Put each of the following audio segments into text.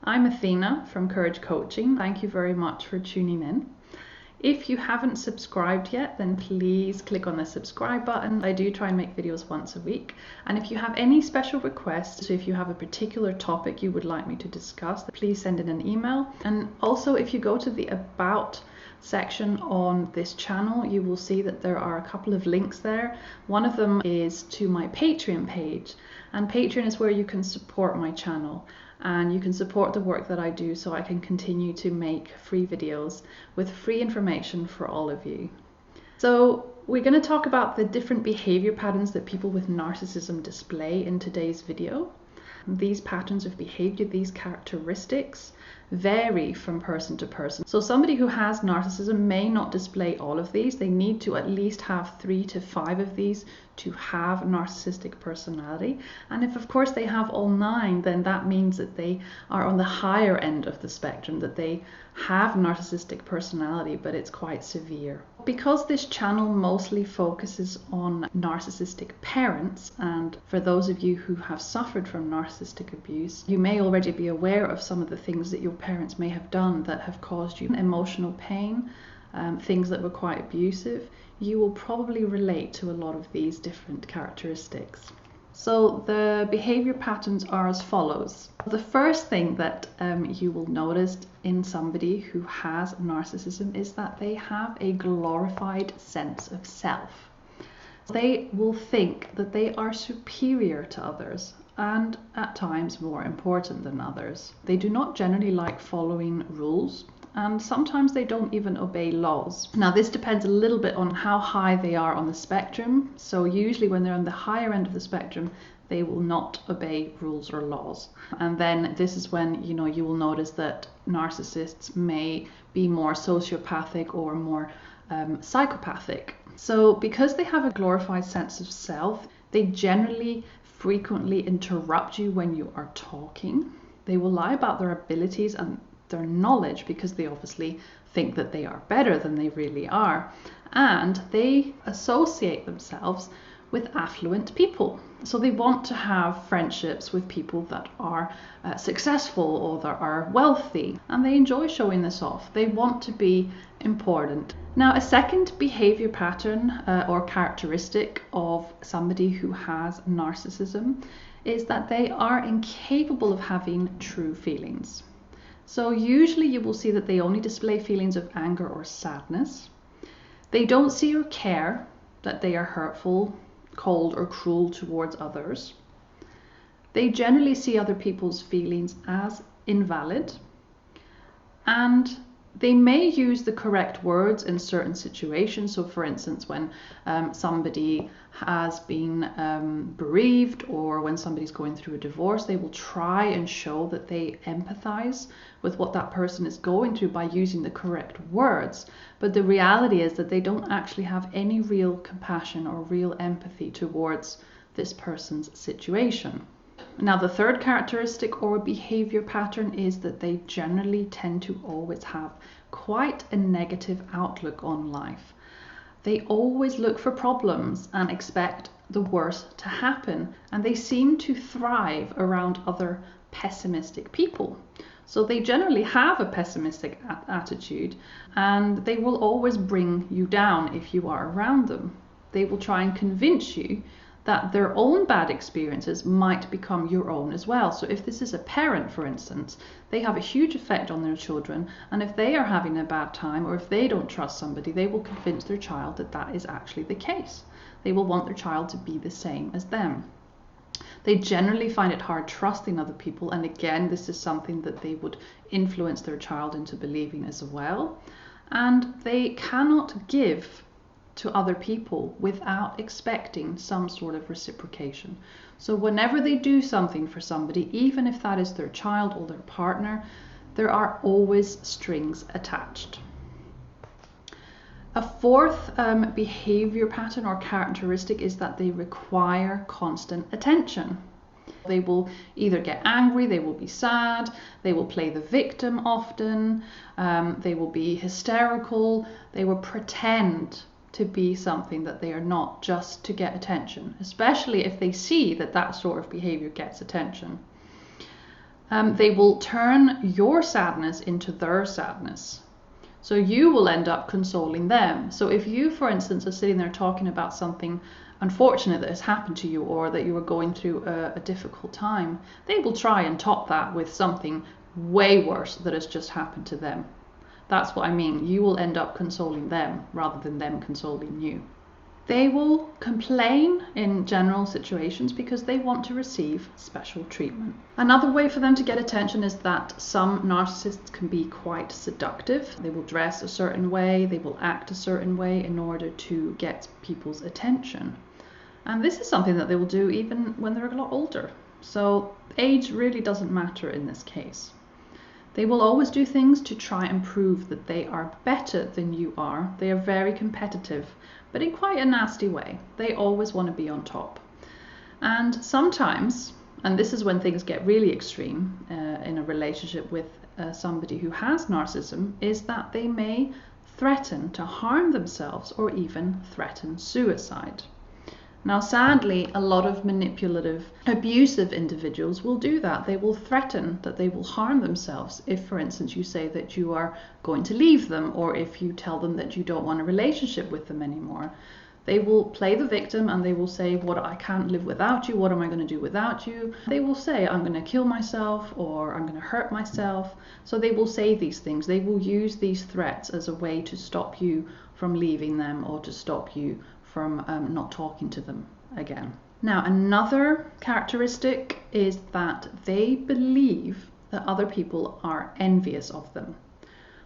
I'm Athena from Courage Coaching. Thank you very much for tuning in. If you haven't subscribed yet, then please click on the subscribe button. I do try and make videos once a week. And if you have any special requests, so if you have a particular topic you would like me to discuss, please send in an email. And also, if you go to the About section on this channel, you will see that there are a couple of links there. One of them is to my Patreon page, and Patreon is where you can support my channel and you can support the work that I do so I can continue to make free videos with free information for all of you. So we're going to talk about the different behavior patterns that people with narcissism display in today's video. These patterns of behavior, these characteristics, vary from person to person. So somebody who has narcissism may not display all of these. They need to at least have 3 to 5 of these to have narcissistic personality. And if of course they have all 9, then that means that they are on the higher end of the spectrum, that they have narcissistic personality, but it's quite severe. Because this channel mostly focuses on narcissistic parents, and for those of you who have suffered from narcissistic abuse, you may already be aware of some of the things that your parents may have done that have caused you emotional pain, things that were quite abusive. You will probably relate to a lot of these different characteristics. So the behavior patterns are as follows. The first thing that you will notice in somebody who has narcissism is that they have a glorified sense of self. They will think that they are superior to others and at times more important than others. They do not generally like following rules, and sometimes they don't even obey laws. Now this depends a little bit on how high they are on the spectrum. So usually when they're on the higher end of the spectrum, they will not obey rules or laws. And then this is when you will notice that narcissists may be more sociopathic or more psychopathic. So because they have a glorified sense of self, they generally frequently interrupt you when you are talking. They will lie about their abilities and their knowledge because they obviously think that they are better than they really are, and they associate themselves with affluent people. So they want to have friendships with people that are successful or that are wealthy, and they enjoy showing this off. They want to be important. Now, a second behavior pattern or characteristic of somebody who has narcissism is that they are incapable of having true feelings. So usually you will see that they only display feelings of anger or sadness. They don't see or care that they are hurtful, cold, or cruel towards others. They generally see other people's feelings as invalid, and they may use the correct words in certain situations. So for instance, when somebody has been bereaved, or when somebody's going through a divorce, they will try and show that they empathize with what that person is going through by using the correct words. But the reality is that they don't actually have any real compassion or real empathy towards this person's situation. Now, the third characteristic or behavior pattern is that they generally tend to always have quite a negative outlook on life. They always look for problems and expect the worst to happen, and they seem to thrive around other pessimistic people. So they generally have a pessimistic attitude, and they will always bring you down if you are around them. They will try and convince you that their own bad experiences might become your own as well. So if this is a parent, for instance, they have a huge effect on their children, and if they are having a bad time, or if they don't trust somebody, they will convince their child that that is actually the case. They will want their child to be the same as them. They generally find it hard trusting other people, and again, this is something that they would influence their child into believing as well. And they cannot give to other people without expecting some sort of reciprocation. So whenever they do something for somebody, even if that is their child or their partner, there are always strings attached. A fourth behavior pattern or characteristic is that they require constant attention. They will either get angry, they will be sad, they will play the victim often, they will be hysterical, they will pretend to be something that they are not, just to get attention, especially if they see that that sort of behavior gets attention. They will turn your sadness into their sadness. So you will end up consoling them. So if you, for instance, are sitting there talking about something unfortunate that has happened to you, or that you are going through a difficult time, they will try and top that with something way worse that has just happened to them. That's what I mean. You will end up consoling them rather than them consoling you. They will complain in general situations because they want to receive special treatment. Another way for them to get attention is that some narcissists can be quite seductive. They will dress a certain way, they will act a certain way in order to get people's attention. And this is something that they will do even when they're a lot older. So age really doesn't matter in this case. They will always do things to try and prove that they are better than you are. They are very competitive, but in quite a nasty way. They always want to be on top. And sometimes, and this is when things get really extreme in a relationship with somebody who has narcissism, is that they may threaten to harm themselves or even threaten suicide. Now, sadly, a lot of manipulative, abusive individuals will do that. They will threaten that they will harm themselves if, for instance, you say that you are going to leave them, or if you tell them that you don't want a relationship with them anymore. They will play the victim and they will say, I can't live without you. What am I going to do without you? They will say, I'm going to kill myself, or I'm going to hurt myself. So they will say these things. They will use these threats as a way to stop you from leaving them, or to stop you from not talking to them again. Now, another characteristic is that they believe that other people are envious of them.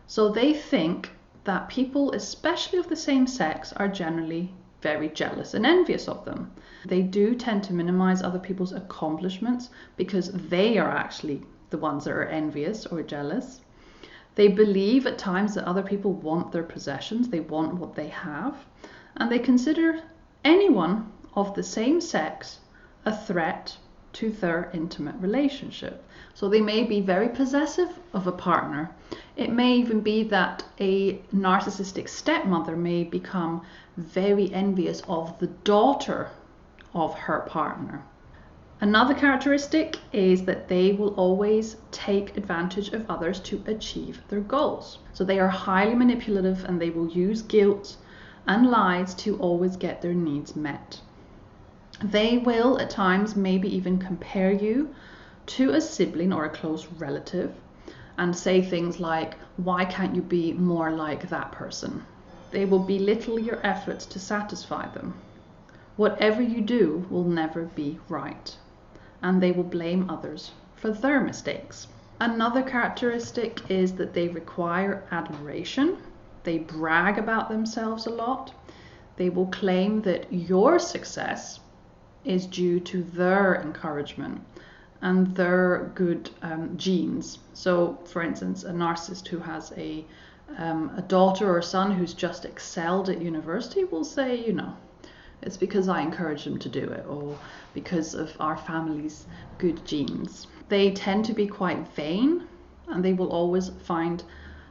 So they think that people, especially of the same sex, are generally very jealous and envious of them. They do tend to minimize other people's accomplishments because they are actually the ones that are envious or jealous. They believe at times that other people want their possessions, they want what they have. And they consider anyone of the same sex a threat to their intimate relationship. So they may be very possessive of a partner. It may even be that a narcissistic stepmother may become very envious of the daughter of her partner. Another characteristic is that they will always take advantage of others to achieve their goals. So they are highly manipulative and they will use guilt and lies to always get their needs met. They will at times maybe even compare you to a sibling or a close relative and say things like, why can't you be more like that person? They will belittle your efforts to satisfy them. Whatever you do will never be right, and they will blame others for their mistakes. Another characteristic is that they require admiration. They brag about themselves a lot. They will claim that your success is due to their encouragement and their good genes. So, for instance, a narcissist who has a daughter or son who's just excelled at university will say, it's because I encouraged them to do it, or because of our family's good genes. They tend to be quite vain, and they will always find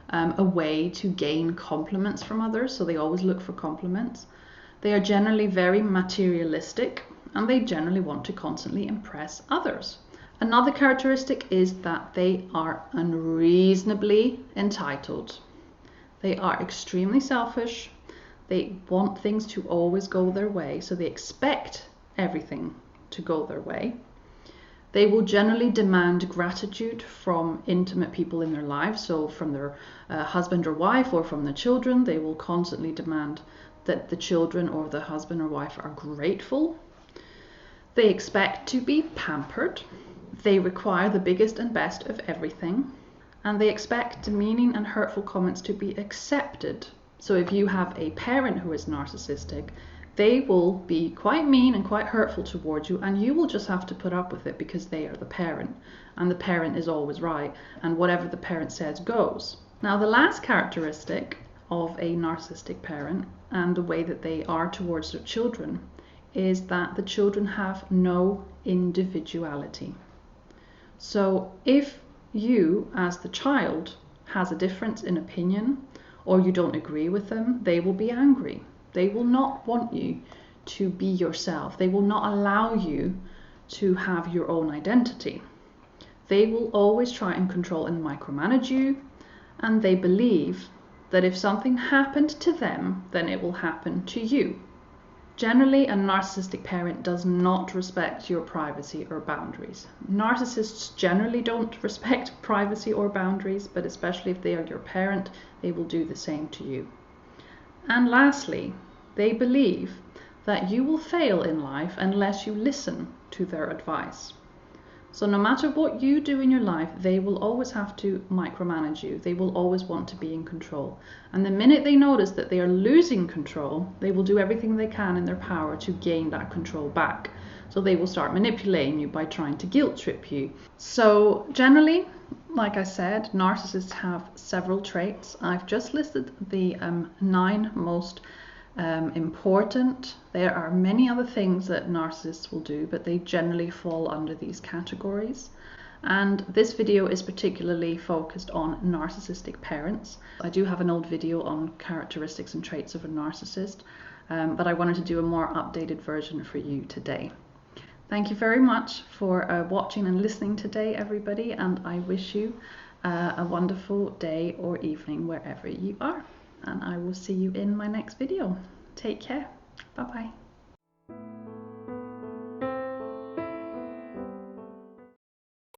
a way to gain compliments from others, so they always look for compliments. They are generally very materialistic, and they generally want to constantly impress others. Another characteristic is that they are unreasonably entitled. They are extremely selfish. They want things to always go their way, so they expect everything to go their way. They will generally demand gratitude from intimate people in their lives, so from their husband or wife, or from the children. They will constantly demand that the children or the husband or wife are grateful. They expect to be pampered. They require the biggest and best of everything. And they expect demeaning and hurtful comments to be accepted. So if you have a parent who is narcissistic, they will be quite mean and quite hurtful towards you, and you will just have to put up with it because they are the parent, and the parent is always right, and whatever the parent says goes. Now, the last characteristic of a narcissistic parent and the way that they are towards their children is that the children have no individuality. So if you, as the child, has a difference in opinion, or you don't agree with them, they will be angry. They will not want you to be yourself. They will not allow you to have your own identity. They will always try and control and micromanage you, and they believe that if something happened to them, then it will happen to you. Generally, a narcissistic parent does not respect your privacy or boundaries. Narcissists generally don't respect privacy or boundaries, but especially if they are your parent, they will do the same to you. And lastly, they believe that you will fail in life unless you listen to their advice. So no matter what you do in your life, they will always have to micromanage you. They will always want to be in control. And the minute they notice that they are losing control, they will do everything they can in their power to gain that control back. So they will start manipulating you by trying to guilt trip you. So generally, like I said, narcissists have several traits. I've just listed the 9 most important. There are many other things that narcissists will do, but they generally fall under these categories. And this video is particularly focused on narcissistic parents. I do have an old video on characteristics and traits of a narcissist, but I wanted to do a more updated version for you today. Thank you very much for watching and listening today, everybody, and I wish you a wonderful day or evening wherever you are. And I will see you in my next video. Take care. Bye bye.